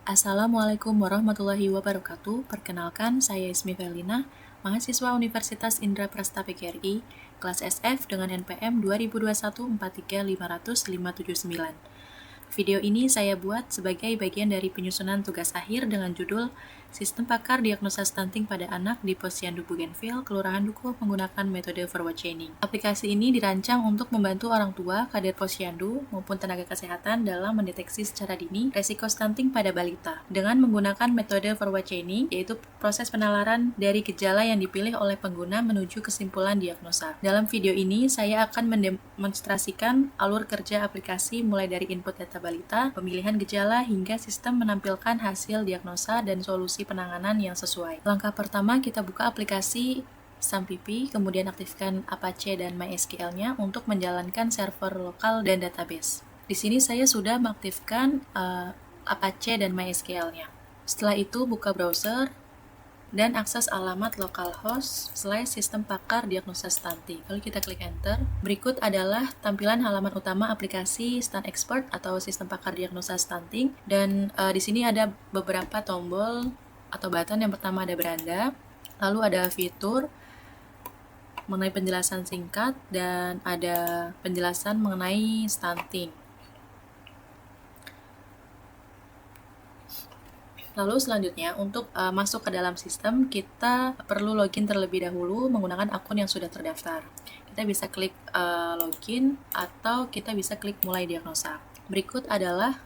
Assalamualaikum warahmatullahi wabarakatuh. Perkenalkan, saya Ismi Felina, mahasiswa Universitas Indra Prasta PGRI, kelas SF dengan NPM 2021-43500-579. Video ini saya buat sebagai bagian dari penyusunan tugas akhir dengan judul Sistem Pakar Diagnosa Stunting pada Anak di Posyandu Bougainville, Kelurahan Dukuh menggunakan metode forward chaining. Aplikasi ini dirancang untuk membantu orang tua, kader posyandu, maupun tenaga kesehatan dalam mendeteksi secara dini resiko stunting pada balita. Dengan menggunakan metode forward chaining, yaitu proses penalaran dari gejala yang dipilih oleh pengguna menuju kesimpulan diagnosa. Dalam video ini, saya akan mendemonstrasikan alur kerja aplikasi mulai dari input data balita, pemilihan gejala, hingga sistem menampilkan hasil diagnosa dan solusi penanganan yang sesuai. Langkah pertama, kita buka aplikasi SAMPIPI, kemudian aktifkan Apache dan MySQL-nya untuk menjalankan server lokal dan database. Di sini saya sudah mengaktifkan Apache dan MySQL-nya. Setelah itu, buka browser dan akses alamat localhost /sistem pakar diagnosa stunting. Lalu kita klik enter. Berikut adalah tampilan halaman utama aplikasi Stunt Expert atau sistem pakar diagnosa stunting. Dan di sini ada beberapa tombol atau button. Yang pertama ada beranda, lalu ada fitur mengenai penjelasan singkat, dan ada penjelasan mengenai stunting. Lalu selanjutnya, untuk masuk ke dalam sistem, kita perlu login terlebih dahulu menggunakan akun yang sudah terdaftar. Kita bisa klik login atau kita bisa klik mulai diagnosa. Berikut adalah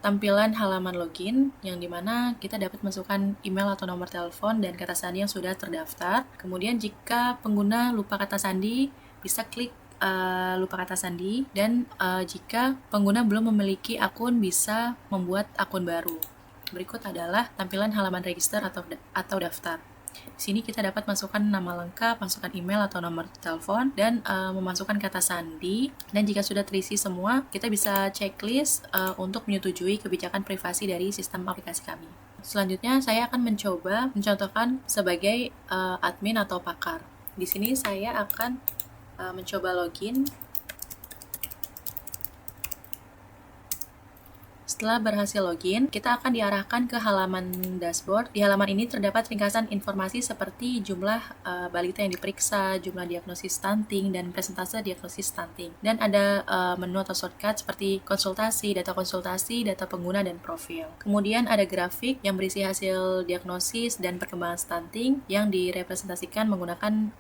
tampilan halaman login yang dimana kita dapat masukkan email atau nomor telepon dan kata sandi yang sudah terdaftar. Kemudian jika pengguna lupa kata sandi, bisa klik lupa kata sandi, dan jika pengguna belum memiliki akun, bisa membuat akun baru. Berikut adalah tampilan halaman register atau daftar. Di sini kita dapat masukkan nama lengkap, masukkan email atau nomor telepon, dan memasukkan kata sandi. Dan jika sudah terisi semua, kita bisa checklist untuk menyetujui kebijakan privasi dari sistem aplikasi kami. Selanjutnya, saya akan mencoba mencontohkan sebagai admin atau pakar. Di sini saya akan mencoba login. Setelah berhasil login, kita akan diarahkan ke halaman dashboard. Di halaman ini terdapat ringkasan informasi seperti jumlah balita yang diperiksa, jumlah diagnosis stunting, dan persentase diagnosis stunting. Dan ada menu atau shortcut seperti konsultasi, data pengguna, dan profil. Kemudian ada grafik yang berisi hasil diagnosis dan perkembangan stunting yang direpresentasikan menggunakan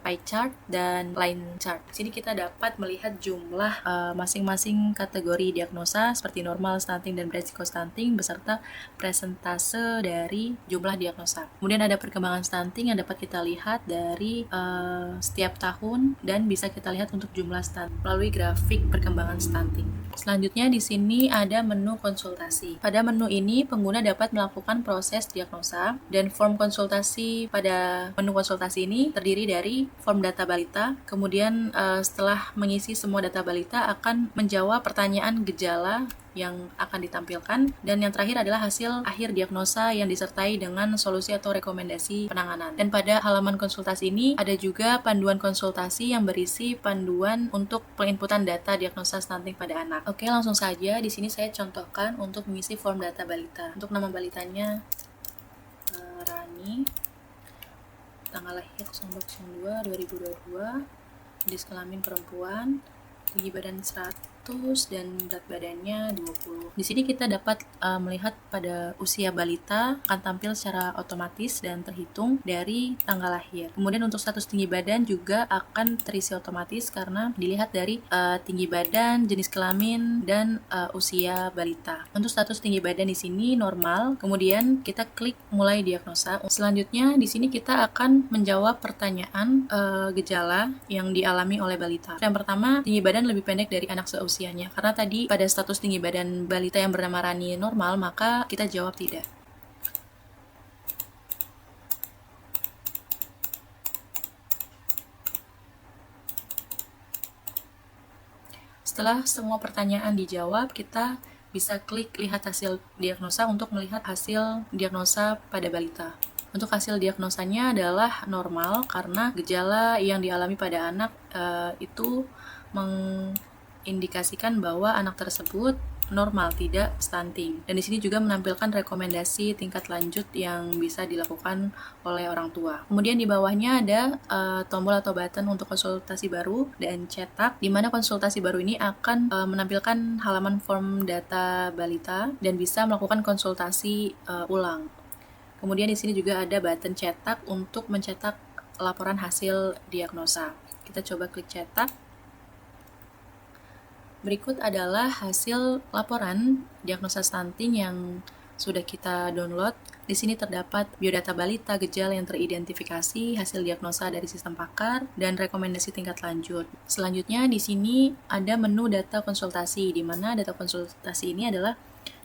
pie chart dan line chart. Di sini kita dapat melihat jumlah masing-masing kategori diagnosa seperti normal, stunting, dan beresiko stunting beserta presentase dari jumlah diagnosa. Kemudian ada perkembangan stunting yang dapat kita lihat dari setiap tahun dan bisa kita lihat untuk jumlah stunting melalui grafik perkembangan stunting. Selanjutnya di sini ada menu konsultasi. Pada menu ini pengguna dapat melakukan proses diagnosa, dan form konsultasi pada menu konsultasi ini terdiri dari form data balita. Kemudian setelah mengisi semua data balita akan menjawab pertanyaan gejala yang akan ditampilkan, dan yang terakhir adalah hasil akhir diagnosa yang disertai dengan solusi atau rekomendasi penanganan. Dan pada halaman konsultasi ini ada juga panduan konsultasi yang berisi panduan untuk penginputan data diagnosa stunting pada anak. Oke, langsung saja. Di sini saya contohkan untuk mengisi form data balita. Untuk nama balitanya Rani, tanggal lahir 02/02/2022, jenis kelamin perempuan, tinggi badan 100 dan berat badannya 20. Di sini kita dapat melihat pada usia balita akan tampil secara otomatis dan terhitung dari tanggal lahir. Kemudian untuk status tinggi badan juga akan terisi otomatis karena dilihat dari tinggi badan, jenis kelamin, dan usia balita. Untuk status tinggi badan di sini normal. Kemudian kita klik mulai diagnosa. Selanjutnya di sini kita akan menjawab pertanyaan gejala yang dialami oleh balita. Yang pertama, tinggi badan lebih pendek dari anak seusianya. Karena tadi pada status tinggi badan balita yang bernama Rani normal, maka kita jawab tidak. Setelah semua pertanyaan dijawab, kita bisa klik lihat hasil diagnosa untuk melihat hasil diagnosa pada balita. Untuk hasil diagnosanya adalah normal karena gejala yang dialami pada anak itu indikasikan bahwa anak tersebut normal, tidak stunting. Dan di sini juga menampilkan rekomendasi tingkat lanjut yang bisa dilakukan oleh orang tua. Kemudian di bawahnya ada tombol atau button untuk konsultasi baru dan cetak, di mana konsultasi baru ini akan menampilkan halaman form data balita dan bisa melakukan konsultasi ulang. Kemudian di sini juga ada button cetak untuk mencetak laporan hasil diagnosa. Kita coba klik cetak. Berikut adalah hasil laporan diagnosa stunting yang sudah kita download. Di sini terdapat biodata balita, gejala yang teridentifikasi, hasil diagnosa dari sistem pakar, dan rekomendasi tingkat lanjut. Selanjutnya di sini ada menu data konsultasi, di mana data konsultasi ini adalah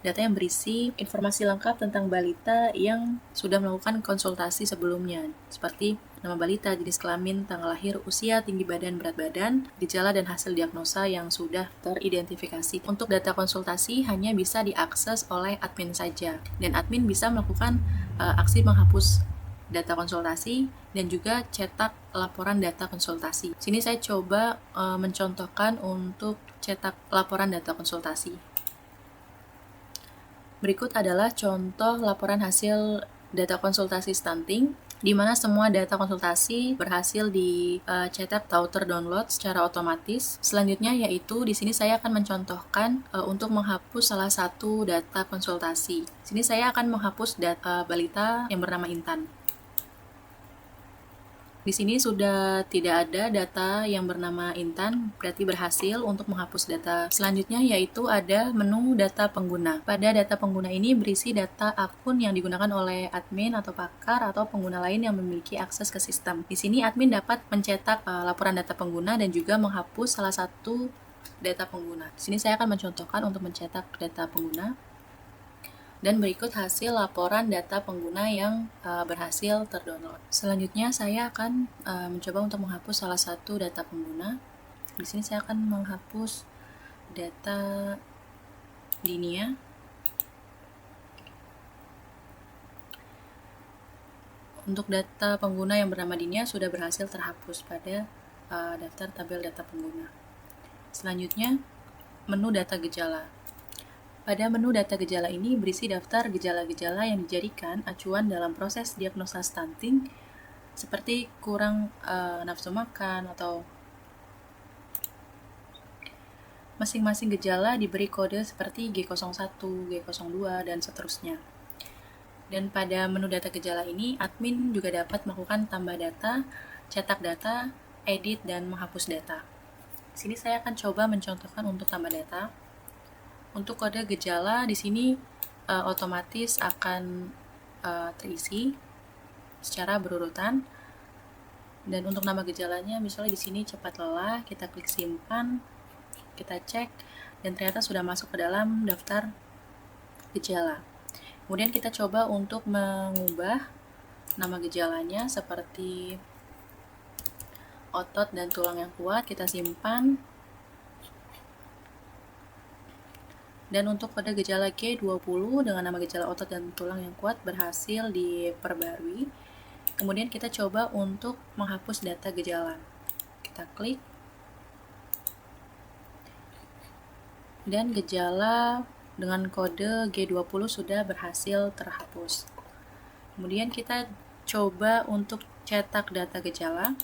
data yang berisi informasi lengkap tentang balita yang sudah melakukan konsultasi sebelumnya, seperti nama balita, jenis kelamin, tanggal lahir, usia, tinggi badan, berat badan, gejala dan hasil diagnosa yang sudah teridentifikasi. Untuk data konsultasi hanya bisa diakses oleh admin saja, dan admin bisa melakukan aksi menghapus data konsultasi dan juga cetak laporan data konsultasi. Sini saya coba mencontohkan untuk cetak laporan data konsultasi. Berikut adalah contoh laporan hasil data konsultasi stunting, di mana semua data konsultasi berhasil dicetak atau terdownload secara otomatis. Selanjutnya yaitu di sini saya akan mencontohkan untuk menghapus salah satu data konsultasi. Sini saya akan menghapus data balita yang bernama Intan. Di sini sudah tidak ada data yang bernama Intan, berarti berhasil untuk menghapus data. Selanjutnya yaitu ada menu data pengguna. Pada data pengguna ini berisi data akun yang digunakan oleh admin atau pakar atau pengguna lain yang memiliki akses ke sistem. Di sini admin dapat mencetak laporan data pengguna dan juga menghapus salah satu data pengguna. Di sini saya akan mencontohkan untuk mencetak data pengguna. Dan berikut hasil laporan data pengguna yang berhasil terdownload. Selanjutnya saya akan mencoba untuk menghapus salah satu data pengguna. Di sini saya akan menghapus data Dinia. Untuk data pengguna yang bernama Dinia sudah berhasil terhapus pada daftar tabel data pengguna. Selanjutnya, menu data gejala. Pada menu data gejala ini berisi daftar gejala-gejala yang dijadikan acuan dalam proses diagnosa stunting, seperti kurang nafsu makan atau masing-masing gejala diberi kode seperti G01, G02, dan seterusnya. Dan pada menu data gejala ini, admin juga dapat melakukan tambah data, cetak data, edit, dan menghapus data. Di sini saya akan coba mencontohkan untuk tambah data. Untuk kode gejala di sini otomatis akan terisi secara berurutan. Dan untuk nama gejalanya misalnya di sini cepat lelah, kita klik simpan, kita cek dan ternyata sudah masuk ke dalam daftar gejala. Kemudian kita coba untuk mengubah nama gejalanya seperti otot dan tulang yang kuat, kita simpan. Dan untuk kode gejala G20 dengan nama gejala otot dan tulang yang kuat berhasil diperbarui. Kemudian kita coba untuk menghapus data gejala. Kita klik. Dan gejala dengan kode G20 sudah berhasil terhapus. Kemudian kita coba untuk cetak data gejala.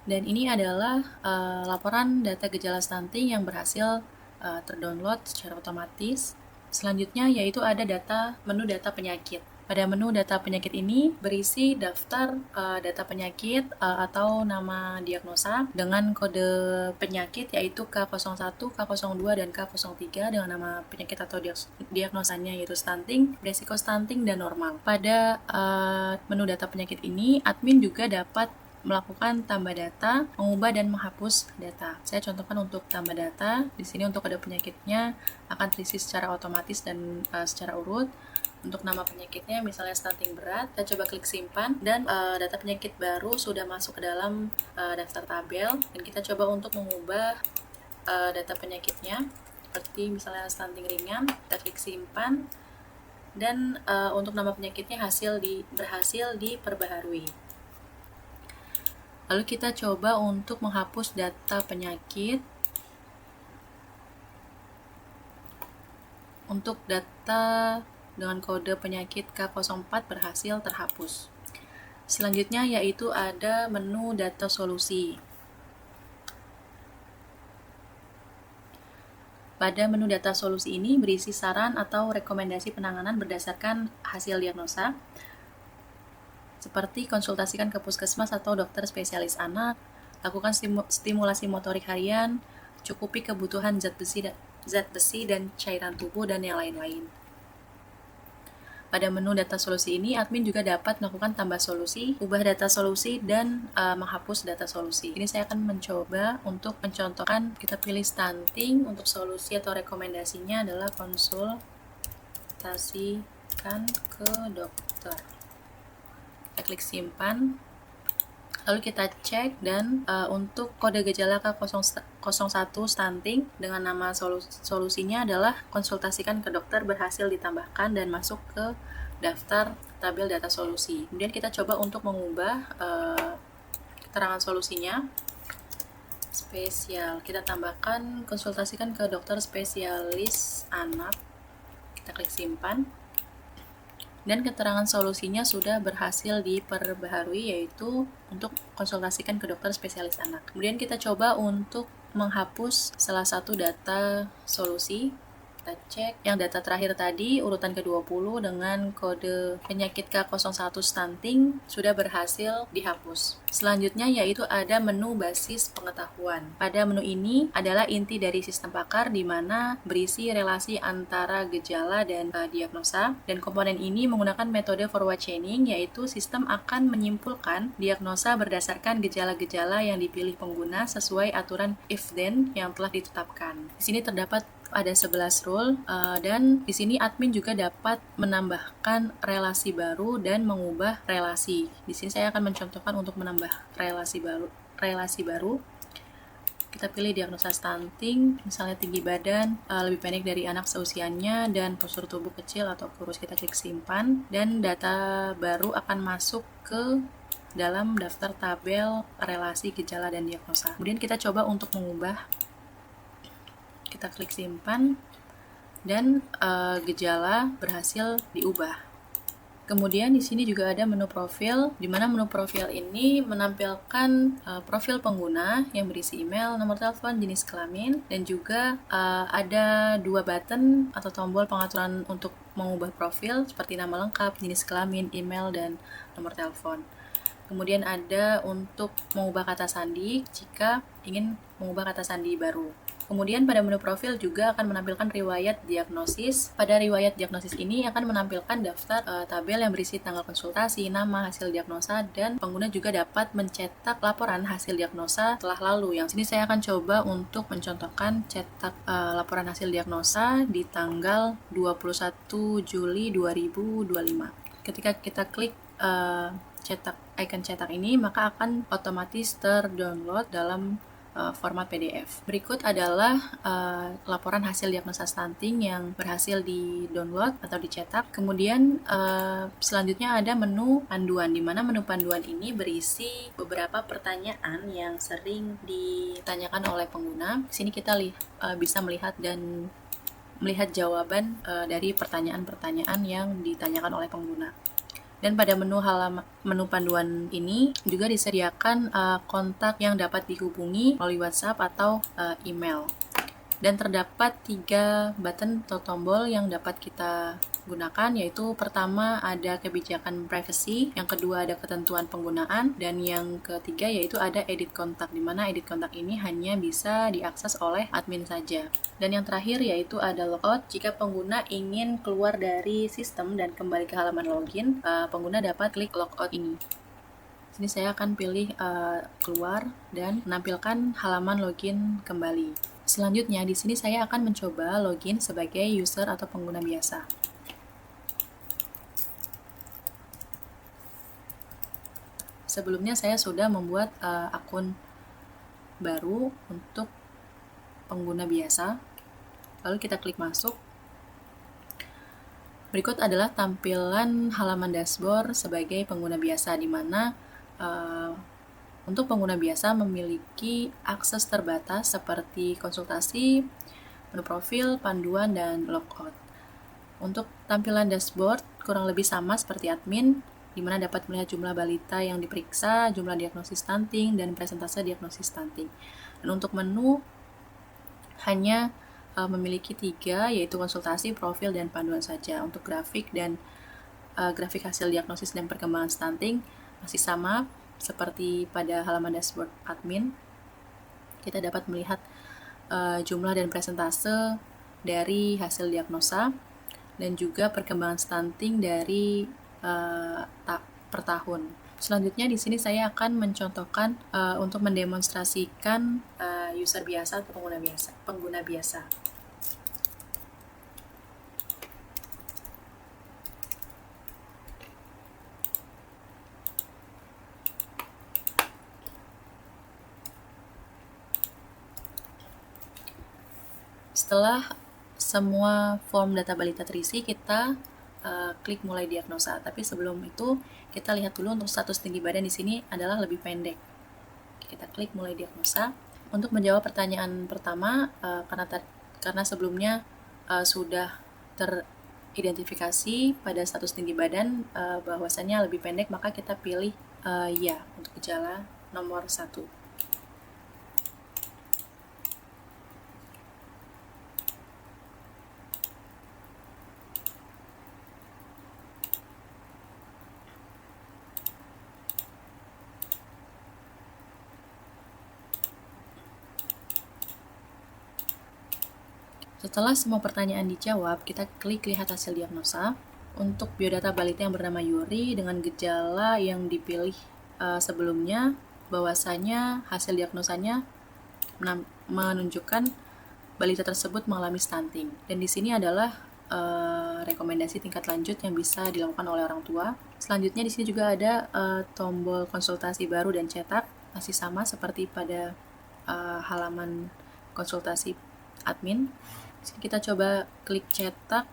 Dan ini adalah laporan data gejala stunting yang berhasil terdownload secara otomatis. Selanjutnya yaitu ada menu data penyakit. Pada menu data penyakit ini berisi daftar data penyakit atau nama diagnosa dengan kode penyakit yaitu K01, K02, dan K03 dengan nama penyakit atau diagnosanya yaitu stunting, beresiko stunting, dan normal. Pada menu data penyakit ini, admin juga dapat melakukan tambah data, mengubah dan menghapus data. Saya contohkan untuk tambah data. Di sini untuk kode penyakitnya akan terisi secara otomatis dan secara urut. Untuk nama penyakitnya misalnya stunting berat, kita coba klik simpan dan data penyakit baru sudah masuk ke dalam daftar tabel dan kita coba untuk mengubah data penyakitnya seperti misalnya stunting ringan, kita klik simpan dan untuk nama penyakitnya berhasil diperbaharui. Lalu kita coba untuk menghapus data penyakit. Untuk data dengan kode penyakit K04 berhasil terhapus. Selanjutnya yaitu ada menu data solusi. Pada menu data solusi ini berisi saran atau rekomendasi penanganan berdasarkan hasil diagnosa, seperti konsultasikan ke puskesmas atau dokter spesialis anak, lakukan stimulasi motorik harian, cukupi kebutuhan zat besi dan cairan tubuh, dan yang lain-lain. Pada menu data solusi ini, admin juga dapat melakukan tambah solusi, ubah data solusi, dan menghapus data solusi. Ini saya akan mencoba untuk mencontohkan. Kita pilih stunting. Untuk solusi atau rekomendasinya adalah konsultasikan ke dokter. Kita klik simpan. Lalu kita cek, dan untuk kode gejala K01 stunting dengan nama solusinya adalah konsultasikan ke dokter berhasil ditambahkan dan masuk ke daftar tabel data solusi. Kemudian kita coba untuk mengubah keterangan solusinya. Spesial, kita tambahkan konsultasikan ke dokter spesialis anak. Kita klik simpan. Dan keterangan solusinya sudah berhasil diperbaharui, yaitu untuk konsultasikan ke dokter spesialis anak. Kemudian kita coba untuk menghapus salah satu data solusi. Kita cek yang data terakhir tadi, urutan ke-20 dengan kode penyakit K01 stunting sudah berhasil dihapus. Selanjutnya yaitu ada menu basis pengetahuan. Pada menu ini adalah inti dari sistem pakar, di mana berisi relasi antara gejala dan diagnosa, dan komponen ini menggunakan metode forward chaining, yaitu sistem akan menyimpulkan diagnosa berdasarkan gejala-gejala yang dipilih pengguna sesuai aturan if-then yang telah ditetapkan. Di sini terdapat ada 11 rule, dan di sini admin juga dapat menambahkan relasi baru dan mengubah relasi. Di sini saya akan mencontohkan untuk menambah relasi baru. Kita pilih diagnosa stunting, misalnya tinggi badan, lebih pendek dari anak seusianya, dan postur tubuh kecil atau kurus. Kita klik simpan, dan data baru akan masuk ke dalam daftar tabel relasi gejala dan diagnosa. Kemudian kita coba untuk mengubah. Kita klik simpan, dan gejala berhasil diubah. Kemudian di sini juga ada menu profil, di mana menu profil ini menampilkan profil pengguna yang berisi email, nomor telepon, jenis kelamin, dan juga ada 2 button atau tombol pengaturan untuk mengubah profil seperti nama lengkap, jenis kelamin, email, dan nomor telepon. Kemudian ada untuk mengubah kata sandi jika ingin mengubah kata sandi baru. Kemudian pada menu profil juga akan menampilkan riwayat diagnosis. Pada riwayat diagnosis ini akan menampilkan daftar tabel yang berisi tanggal konsultasi, nama, hasil diagnosa, dan pengguna juga dapat mencetak laporan hasil diagnosa telah lalu. Yang sini saya akan coba untuk mencontohkan cetak laporan hasil diagnosa di tanggal 21 Juli 2025. Ketika kita klik icon cetak ini, maka akan otomatis terdownload dalam format PDF. Berikut adalah laporan hasil diagnosa stunting yang berhasil di-download atau dicetak. Kemudian selanjutnya ada menu panduan, di mana menu panduan ini berisi beberapa pertanyaan yang sering ditanyakan oleh pengguna. Di sini kita bisa melihat jawaban dari pertanyaan-pertanyaan yang ditanyakan oleh pengguna. Dan pada menu panduan ini juga disediakan kontak yang dapat dihubungi melalui WhatsApp atau email. Dan terdapat 3 button atau tombol yang dapat kita gunakan, yaitu pertama ada kebijakan privacy, yang kedua ada ketentuan penggunaan, dan yang ketiga yaitu ada edit kontak, di mana edit kontak ini hanya bisa diakses oleh admin saja. Dan yang terakhir yaitu ada logout. Jika pengguna ingin keluar dari sistem dan kembali ke halaman login, pengguna dapat klik logout ini. Sini saya akan pilih keluar dan menampilkan halaman login kembali. Selanjutnya di sini saya akan mencoba login sebagai user atau pengguna biasa. Sebelumnya saya sudah membuat akun baru untuk pengguna biasa. Lalu kita klik masuk. Berikut adalah tampilan halaman dashboard sebagai pengguna biasa, di mana Untuk pengguna biasa memiliki akses terbatas seperti konsultasi, menu profil, panduan, dan logout. Untuk tampilan dashboard kurang lebih sama seperti admin, di mana dapat melihat jumlah balita yang diperiksa, jumlah diagnosis stunting, dan persentase diagnosis stunting. Dan untuk menu hanya memiliki 3, yaitu konsultasi, profil, dan panduan saja. Untuk grafik dan grafik hasil diagnosis dan perkembangan stunting masih sama seperti pada halaman dashboard admin. Kita dapat melihat jumlah dan presentase dari hasil diagnosa dan juga perkembangan stunting dari per tahun. Selanjutnya di sini saya akan mencontohkan untuk mendemonstrasikan user biasa atau pengguna biasa. Setelah semua form data balita terisi, kita klik mulai diagnosa. Tapi sebelum itu, kita lihat dulu untuk status tinggi badan di sini adalah lebih pendek. Kita klik mulai diagnosa. Untuk menjawab pertanyaan pertama, karena sebelumnya sudah teridentifikasi pada status tinggi badan bahwasannya lebih pendek, maka kita pilih ya untuk gejala nomor 1. Setelah semua pertanyaan dijawab, kita klik lihat hasil diagnosa. Untuk biodata balita yang bernama Yuri dengan gejala yang dipilih sebelumnya, bahwasanya hasil diagnosanya menunjukkan balita tersebut mengalami stunting. Dan di sini adalah rekomendasi tingkat lanjut yang bisa dilakukan oleh orang tua. Selanjutnya di sini juga ada tombol konsultasi baru dan cetak, masih sama seperti pada halaman konsultasi admin. Kita coba klik cetak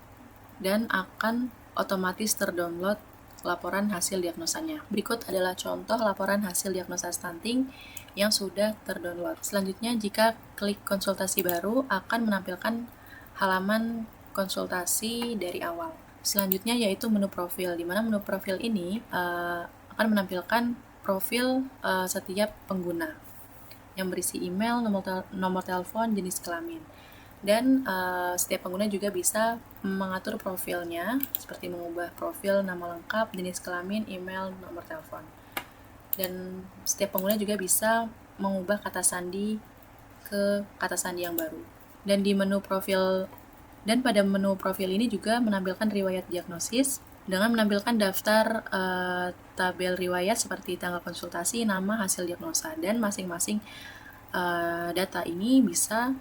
dan akan otomatis terdownload laporan hasil diagnosanya. Berikut adalah contoh laporan hasil diagnosa stunting yang sudah terdownload. Selanjutnya, jika klik konsultasi baru akan menampilkan halaman konsultasi dari awal. Selanjutnya yaitu menu profil, di mana menu profil ini akan menampilkan profil setiap pengguna yang berisi email, nomor telepon, jenis kelamin. Dan setiap pengguna juga bisa mengatur profilnya, seperti mengubah profil, nama lengkap, jenis kelamin, email, nomor telepon. Dan setiap pengguna juga bisa mengubah kata sandi ke kata sandi yang baru. Dan di menu profil, dan pada menu profil ini juga menampilkan riwayat diagnosis dengan menampilkan daftar tabel riwayat seperti tanggal konsultasi, nama, hasil diagnosa, dan masing-masing data ini bisa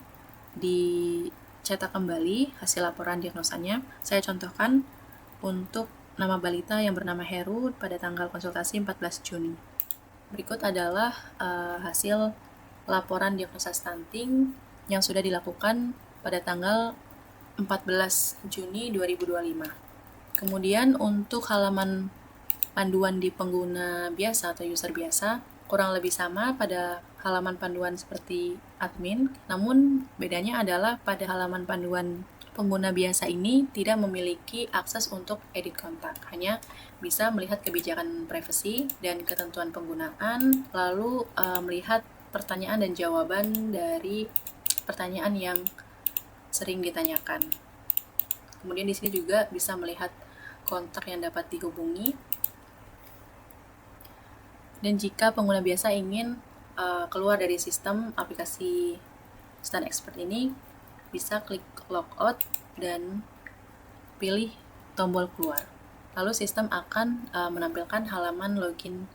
dicetak kembali hasil laporan diagnosanya. Saya contohkan untuk nama balita yang bernama Heru pada tanggal konsultasi 14 Juni. Berikut adalah hasil laporan diagnosa stunting yang sudah dilakukan pada tanggal 14 Juni 2025. Kemudian untuk halaman panduan di pengguna biasa atau user biasa, kurang lebih sama pada halaman panduan seperti admin, namun bedanya adalah pada halaman panduan pengguna biasa ini tidak memiliki akses untuk edit kontak, hanya bisa melihat kebijakan privasi dan ketentuan penggunaan, lalu melihat pertanyaan dan jawaban dari pertanyaan yang sering ditanyakan. Kemudian di sini juga bisa melihat kontak yang dapat dihubungi. Dan jika pengguna biasa ingin keluar dari sistem aplikasi Stan Expert ini, bisa klik logout dan pilih tombol keluar. Lalu sistem akan menampilkan halaman login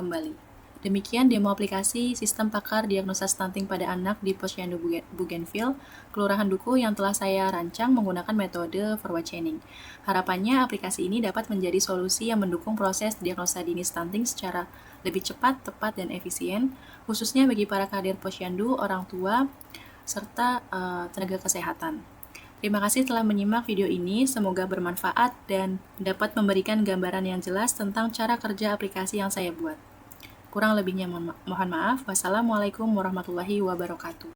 kembali. Demikian demo aplikasi sistem pakar diagnosa stunting pada anak di Posyandu Bougainville, Kelurahan Duku yang telah saya rancang menggunakan metode forward chaining. Harapannya aplikasi ini dapat menjadi solusi yang mendukung proses diagnosa dini stunting secara lebih cepat, tepat, dan efisien, khususnya bagi para kader Posyandu, orang tua, serta tenaga kesehatan. Terima kasih telah menyimak video ini, semoga bermanfaat dan dapat memberikan gambaran yang jelas tentang cara kerja aplikasi yang saya buat. Kurang lebihnya mohon maaf. Wassalamualaikum warahmatullahi wabarakatuh.